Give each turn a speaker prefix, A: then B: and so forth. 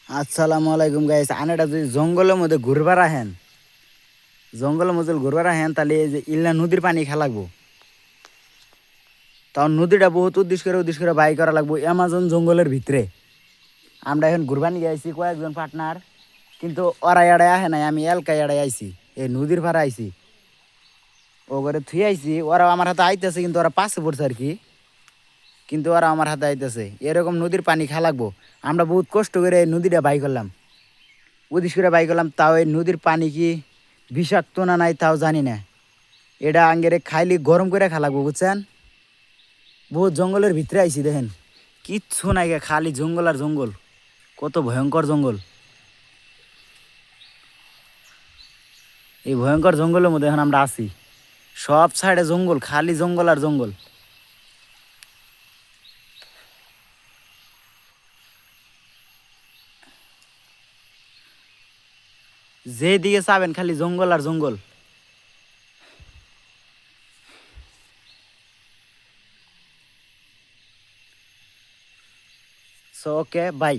A: আসসালামু আলাইকুম গাইস। আনেটা যদি জঙ্গলের মধ্যে ঘুরবার আহেন তাহলে এই যে ইলনা নদীর পানি খেয়া লাগবো। তখন নদীটা বহুত উদ্দেশ্য করে বাই করা লাগবো অ্যামাজন জঙ্গলের ভিতরে। আমরা এখন ঘুরবার নিয়ে আইছি কয়েকজন পার্টনার, কিন্তু ওরা এড়াই আহে নাই, আমি এলকাই এড়াই আইছি, এই নদীর পাড়ে আইছি, ও করে থুই আইছি। ওরাও আমার হাতে আইতেছে, কিন্তু ওরা পাশে পড়ছে আর কি, কিন্তু ওরা আমার হাতে আইতেছে। এরকম নদীর পানি খেয়া লাগবো। আমরা বহুত কষ্ট করে এই নদীটা বাই করলাম, উদ্দেশ্য করে বাই করলাম। তাও এই নদীর পানি কি বিষাক্ত না নাই তাও জানি না। এটা আঙ্গেরে খাইলি গরম করে খা লাগবো, বুঝছেন। বহুত জঙ্গলের ভিতরে আইছি, দেখেন কিচ্ছু নাই, খালি জঙ্গল আর জঙ্গল, কত ভয়ঙ্কর জঙ্গল। এই ভয়ঙ্কর জঙ্গলের মধ্যে এখন আমরা আছি, সব সাইডে জঙ্গল, খালি জঙ্গল আর জঙ্গল। যেদিকে চাবেন খালি জঙ্গল আর জঙ্গল। So okay bye.